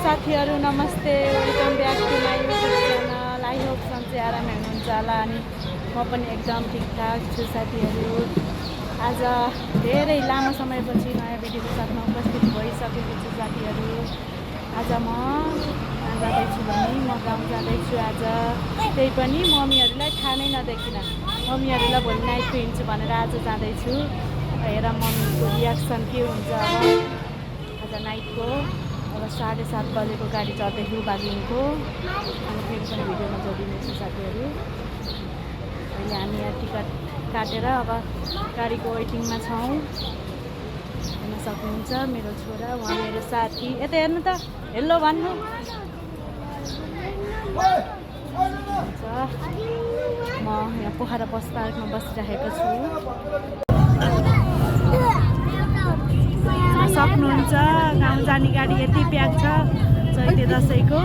साथीहरू नमस्ते, welcome back to my YouTube channel. I hope सन्चै आराम हुनुहुन्छ होला अनि म पनि एकदम ठिकठाक छु साथीहरू। आज धेरै लामो समयपछि नयाँ भिडियोको साथमा उपस्थित भइसकेको छु साथीहरू। आज म जाँदैछु भने म गाउँ जाँदैछु आज, त्यही पनि मम्मीहरूलाई थाहा नै नदेखिन। मम्मीहरूलाई भोलि नाइटको हिँड्छु भनेर आज जाँदैछु। हेर मम्मीको रियाक्सन के हुन्छ। आज नाइटको अब 7:30 बजेको गाडी चढ्दैछु बागलुङको, अनि फेरि पनि भिडियोमा जोडिनेछु साथीहरू। अहिले हामी यहाँ टिकट काटेर अब गाडीको वेटिङमा छौँ। हेर्न सक्नुहुन्छ मेरो छोरा, उहाँ मेरो साथी। यता हेर्नु त, हेलो भन्नु। म यहाँ पोखरा बस पार्कमा बसिरहेको छु। सक्नुहुन्छ गाउँ जाने गाडी यति प्याक छ चैते दसैँको।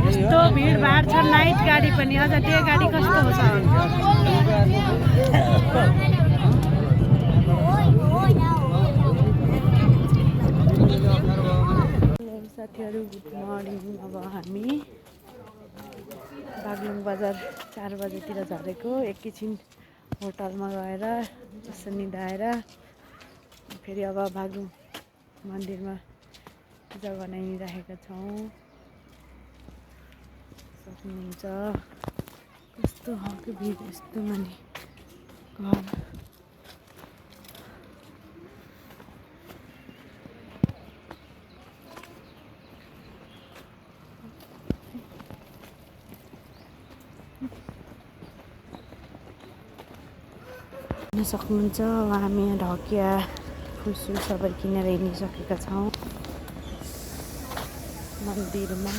यस्तो भिडभाड छ, नाइट गाडी पनि। अझ डे गाडी कस्तो छ साथीहरू, गुड मर्निङ। अब हामी बागलुङ बजार 4 बजेतिर झरेको। एकैछिन होटलमा गएर यसो निदाएर फेरि अब बागलुङ मन्दिरमा पूजा बनाइराखेका छौँ। सक्नुहुन्छ कस्तो खालको भिड, यस्तो माने घर। सक्नुहुन्छ हामी यहाँ ढकिया फुलसुल सबै किनेर हिँडिसकेका छौँ मन्दिरमा।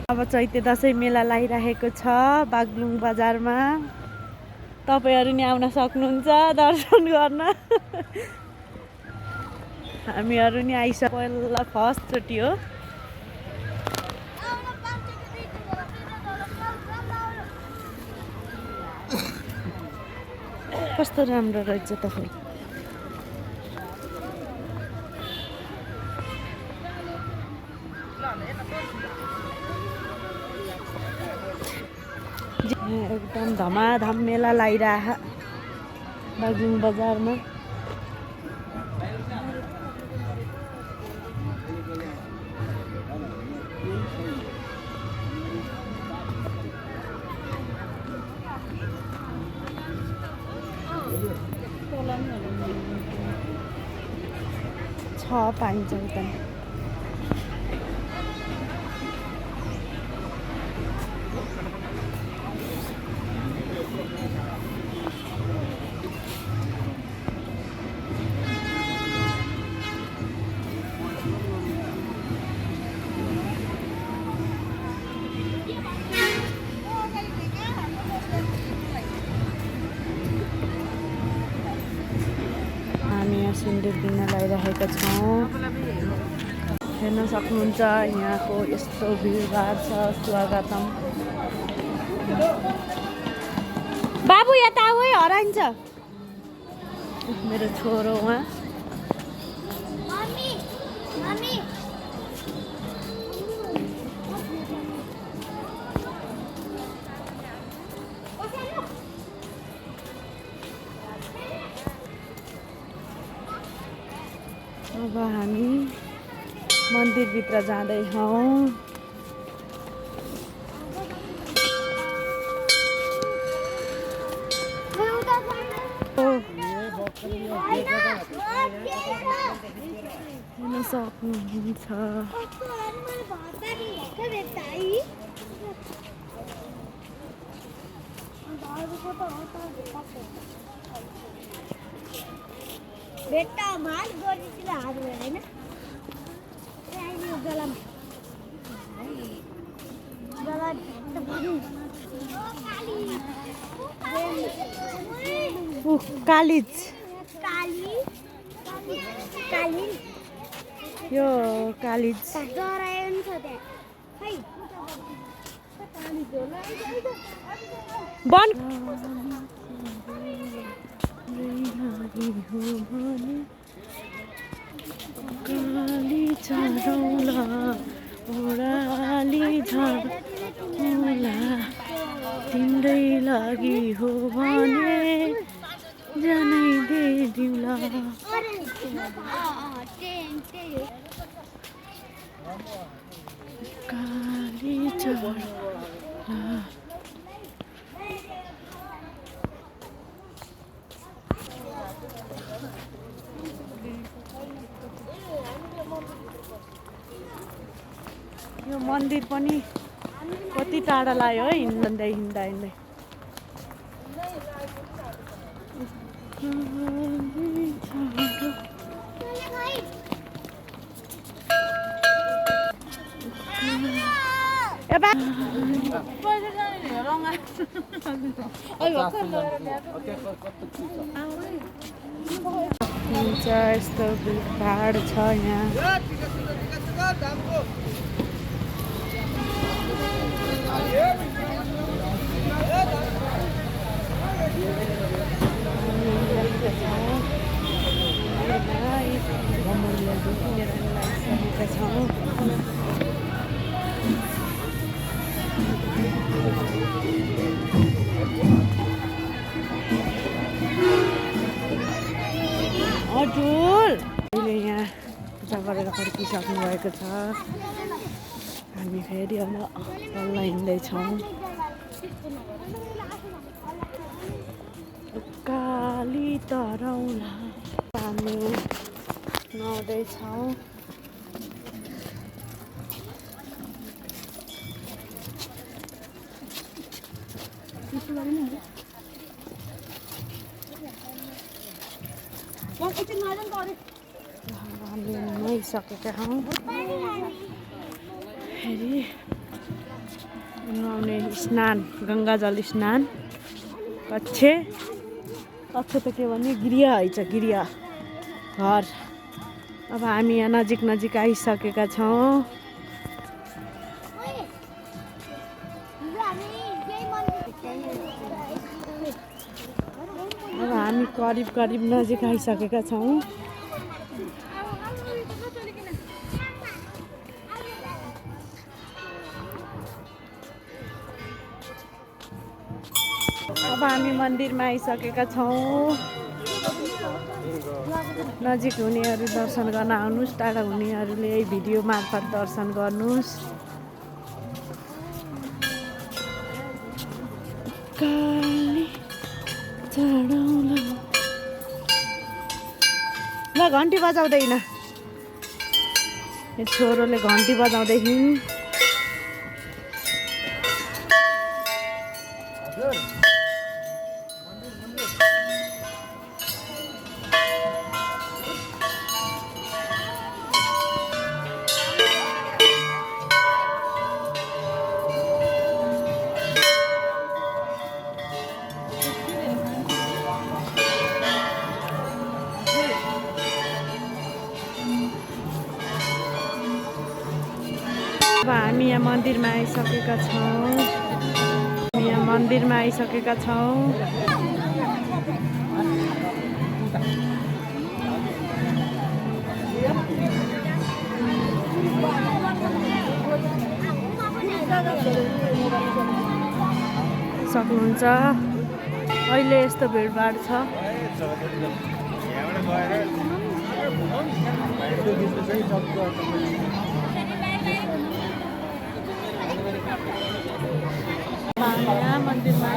अब चैते दसैँ मेला लागिरहेको छ बागलुङ बजारमा। तपाईँहरू नि आउन सक्नुहुन्छ दर्शन गर्न। हामीहरू नि आइसक्यो, पहिला फर्स्टचोटि हो। कस्तो राम्रो रहेछ तपाईँ। एकदम धमाधम मेला लागिरह बागलुङ बजारमा। पाइन्छ उता। सिन्दुर दिन लगाइरहेका छौँ। हेर्न सक्नुहुन्छ यहाँको यस्तो भिडभाड छ। स्वागतम। बाबु यता आऊ है, हराइन्छ मेरो छोरो। उहाँ अब हामी मन्दिरभित्र जाँदैछौँ। हेर्न सक्नुहुन्छ बेटा माल गोरीले हात भएन गलाम गला त कालिज यो कालिज बन काली चढौला ओराली झडौला तिम्रै लागि हो भने जानै दे दिउला काली चढौला यो मन्दिर पनि कति टाढा लाग्यो है हिँड्दै हिँड्दा हिँड्दै यस्तो भिडभाड छ यहाँ हजुर अहिले यहाँ पूजा गरेर फर्किसक्नु भएको छ हामी फेरि अब तल हिँड्दैछौँ काली तरौला हामी नुहाउँदैछौँ हामी नुहाइसकेका हौँ फेरि नुहाउने स्नान गङ्गाजल स्नान कच्छे त के भन्यो गृह है छ गृह घर अब हामी यहाँ नजिक नजिक आइसकेका छौँ अब हामी करिब करिब नजिक आइसकेका छौँ अब हामी मन्दिरमा आइसकेका छौँ नजिक हुनेहरू दर्शन गर्न आउनुहोस् टाढा हुनेहरूले यही भिडियो मार्फत दर्शन गर्नुहोस् काली चढौला ल घन्टी बजाउँदैन यो छोरोले घन्टी बजाउँदै हिँड अब हामी यहाँ मन्दिरमा आइसकेका छौँ यहाँ मन्दिरमा आइसकेका छौँ सक्नुहुन्छ अहिले यस्तो भिडभाड छ यहाँ मन्दिरमा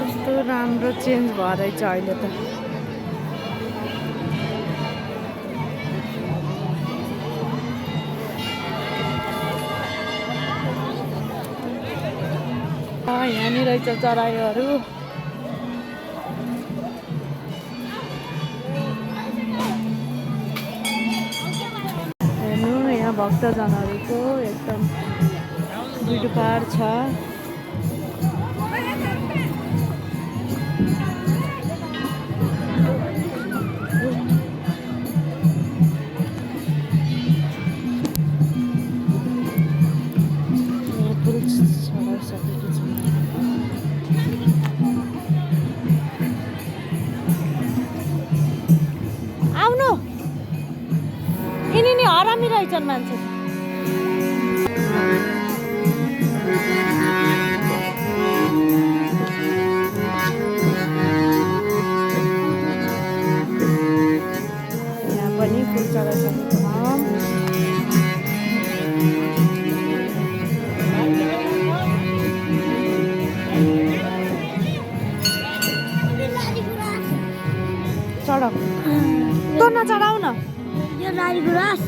कस्तो राम्रो चेन्ज भएछ अहिले त यहाँनिर रहेछ चराईहरू भक्तजनहरूको एकदम भिडभाड छ। आउनु यिनी हरामी रहेछन् मान्छे। यहाँ पनि फुल चढाइसकेको छ। चढाउ त नचढाउ न यो लाली गुराँस।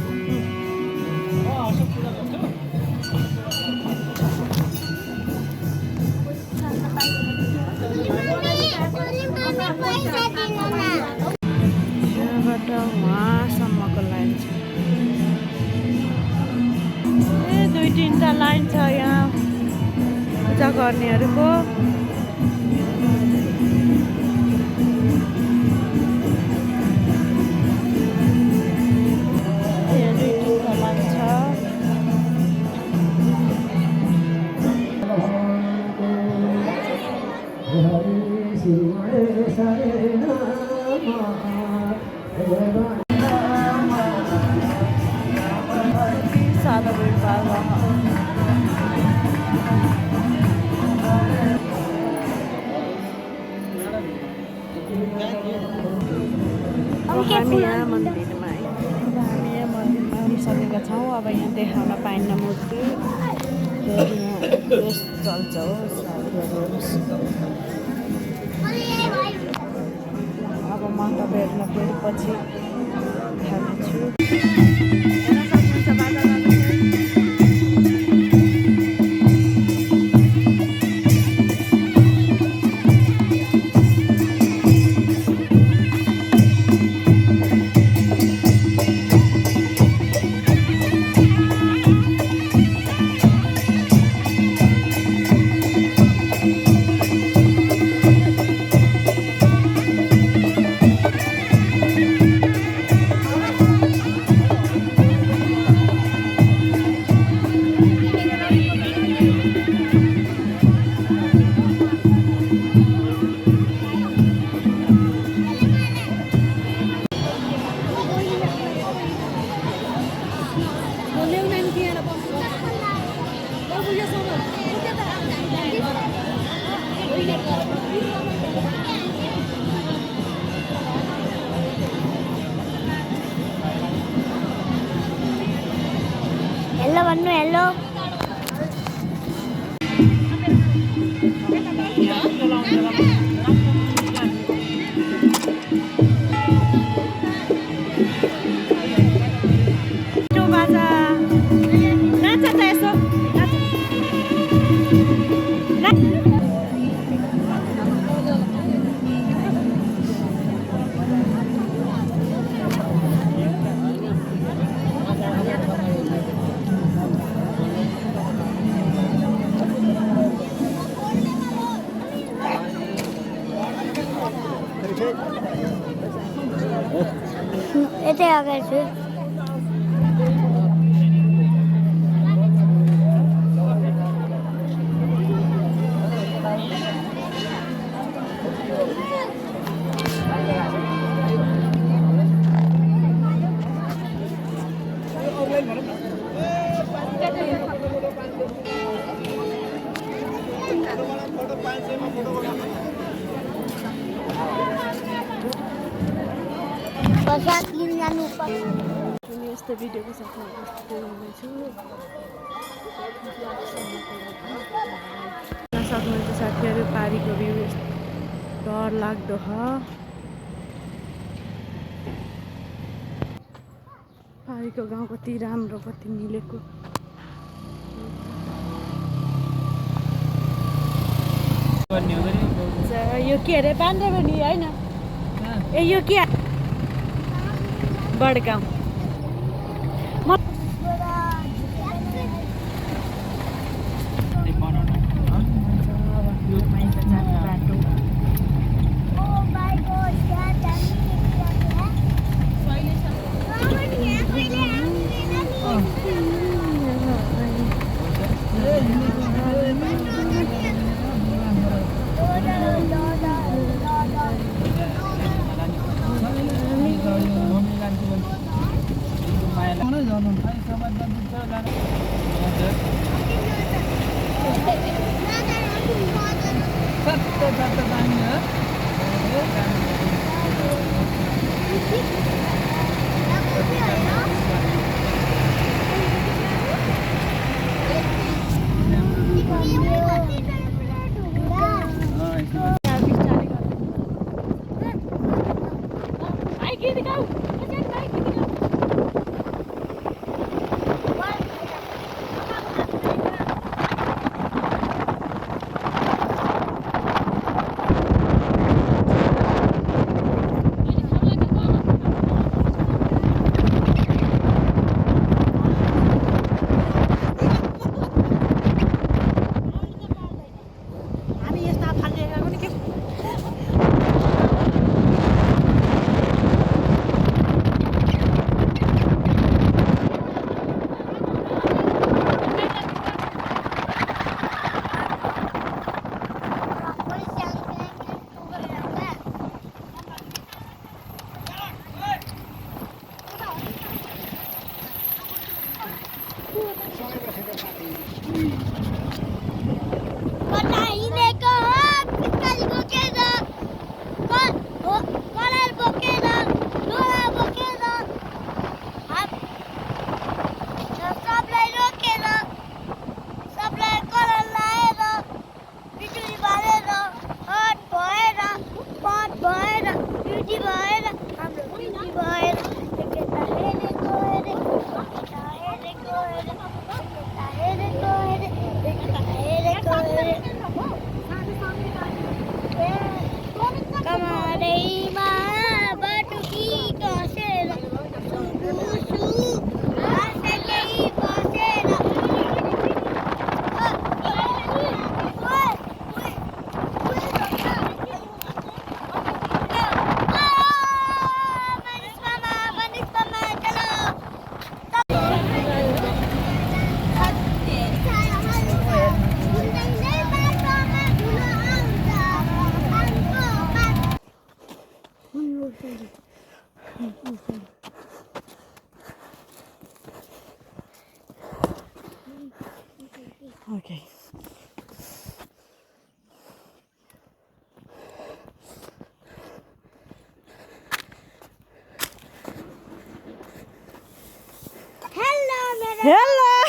यहाँबाट उहाँसम्मको लाइन छ। ए 2-3टा लाइन छ यहाँ पूजा गर्नेहरूको। सादा भिडभाड हामी यहाँ मन्दिरमा आइसकेका छौँ। अब यहाँ देखाउन पाइन्न मूर्ति। चल्छ हो। अब म तपाईँहरूलाई फेरि पछि देखाउनेछु। हेलो भन्नु हेलो। यतै अगाडि छु। यस्तो भिडियोको साथमा हुनेछु। सक्नुहुन्छ साथीहरू पारीको भ्यू डर लाग्दो ह। पारीको गाउँ कति राम्रो कति मिलेको। यो के अरे पाण्डेबनी होइन ए यो के बडगाउँ Okay. Hello.